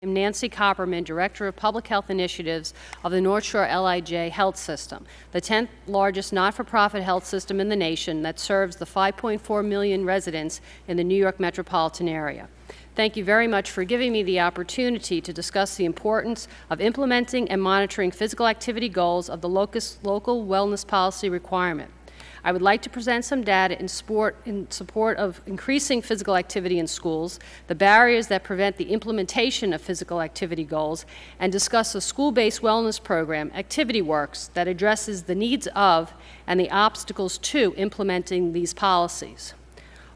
I'm Nancy Copperman, Director of Public Health Initiatives of the North Shore LIJ Health System, the 10th largest not-for-profit health system in the nation that serves the 5.4 million residents in the New York metropolitan area. Thank you very much for giving me the opportunity to discuss the importance of implementing and monitoring physical activity goals of the local wellness policy requirement. I would like to present some data in support of increasing physical activity in schools, the barriers that prevent the implementation of physical activity goals, and discuss a school-based wellness program, ActivityWorks, that addresses the needs of and the obstacles to implementing these policies.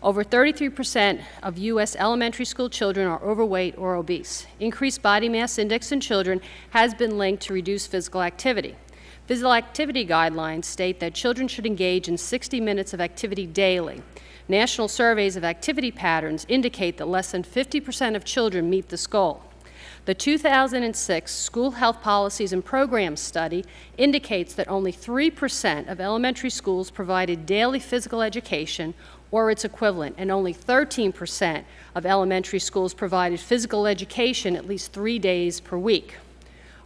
Over 33% of U.S. elementary school children are overweight or obese. Increased body mass index in children has been linked to reduced physical activity. Physical activity guidelines state that children should engage in 60 minutes of activity daily. National surveys of activity patterns indicate that less than 50% of children meet this goal. The 2006 School Health Policies and Programs study indicates that only 3% of elementary schools provided daily physical education or its equivalent, and only 13% of elementary schools provided physical education at least 3 days per week.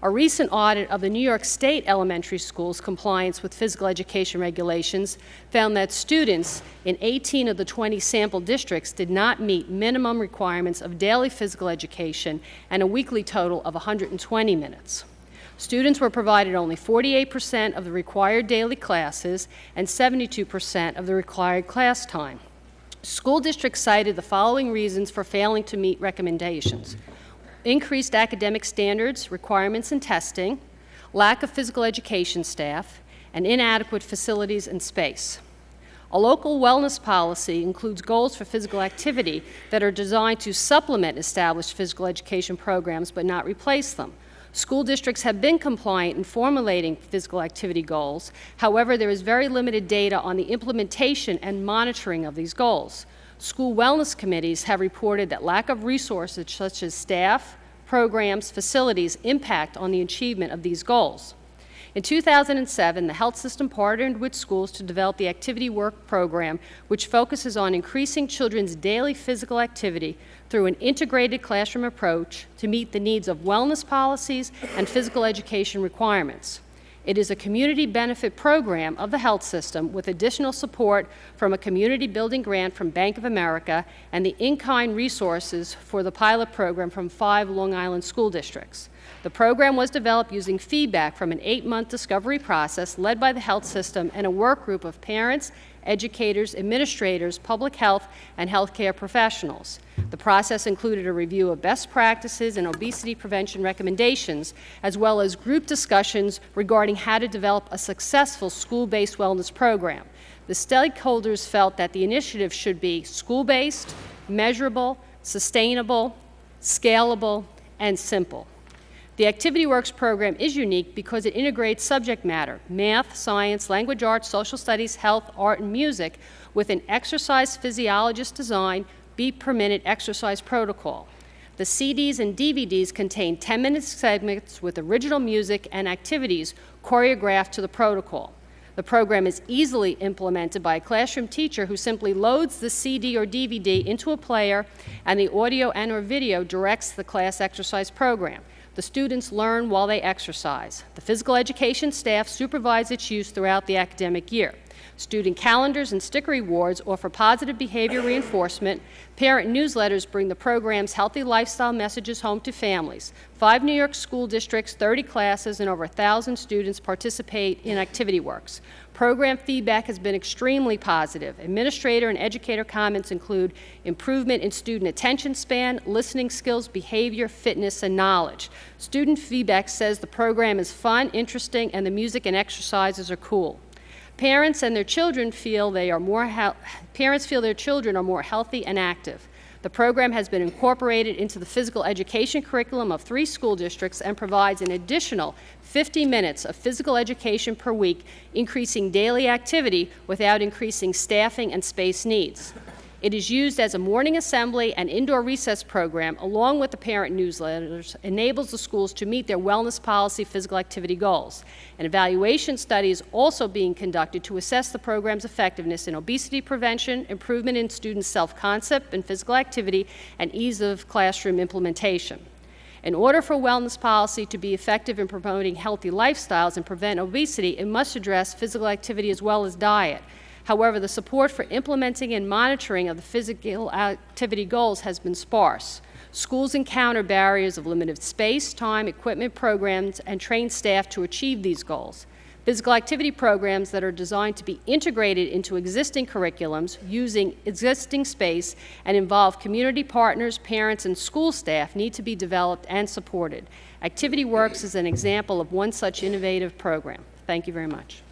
A recent audit of the New York State elementary schools' compliance with physical education regulations found that students in 18 of the 20 sample districts did not meet minimum requirements of daily physical education and a weekly total of 120 minutes. Students were provided only 48% of the required daily classes and 72% of the required class time. School districts cited the following reasons for failing to meet recommendations: increased academic standards, requirements, and testing, lack of physical education staff, and inadequate facilities and space. A local wellness policy includes goals for physical activity that are designed to supplement established physical education programs but not replace them. School districts have been compliant in formulating physical activity goals. However, there is very limited data on the implementation and monitoring of these goals. School wellness committees have reported that lack of resources such as staff, programs, facilities impact on the achievement of these goals. In 2007, the health system partnered with schools to develop the ActivityWorks program, which focuses on increasing children's daily physical activity through an integrated classroom approach to meet the needs of wellness policies and physical education requirements. It is a community benefit program of the health system with additional support from a community building grant from Bank of America and the in-kind resources for the pilot program from 5 Long Island school districts. The program was developed using feedback from an 8-month discovery process led by the health system and a work group of parents, educators, administrators, public health, and healthcare professionals. The process included a review of best practices and obesity prevention recommendations, as well as group discussions regarding how to develop a successful school-based wellness program. The stakeholders felt that the initiative should be school-based, measurable, sustainable, scalable, and simple. The ActivityWorks program is unique because it integrates subject matter, math, science, language arts, social studies, health, art, and music with an exercise physiologist design, beat per minute exercise protocol. The CDs and DVDs contain 10-minute segments with original music and activities choreographed to the protocol. The program is easily implemented by a classroom teacher who simply loads the CD or DVD into a player, and the audio and/or video directs the class exercise program. The students learn while they exercise. The physical education staff supervise its use throughout the academic year. Student calendars and sticker rewards offer positive behavior reinforcement. Parent newsletters bring the program's healthy lifestyle messages home to families. 5 New York school districts, 30 classes, and over 1,000 students participate in ActivityWorks. Program feedback has been extremely positive. Administrator and educator comments include improvement in student attention span, listening skills, behavior, fitness, and knowledge. Student feedback says the program is fun, interesting, and the music and exercises are cool. Parents and their children feel their children are more healthy and active. The program has been incorporated into the physical education curriculum of 3 school districts and provides an additional 50 minutes of physical education per week, increasing daily activity without increasing staffing and space needs. It is used as a morning assembly and indoor recess program, along with the parent newsletters, enables the schools to meet their wellness policy physical activity goals. An evaluation study is also being conducted to assess the program's effectiveness in obesity prevention, improvement in students' self-concept and physical activity, and ease of classroom implementation. In order for wellness policy to be effective in promoting healthy lifestyles and prevent obesity, it must address physical activity as well as diet. However, the support for implementing and monitoring of the physical activity goals has been sparse. Schools encounter barriers of limited space, time, equipment, programs, and trained staff to achieve these goals. Physical activity programs that are designed to be integrated into existing curriculums using existing space and involve community partners, parents, and school staff need to be developed and supported. Activity Works is an example of one such innovative program. Thank you very much.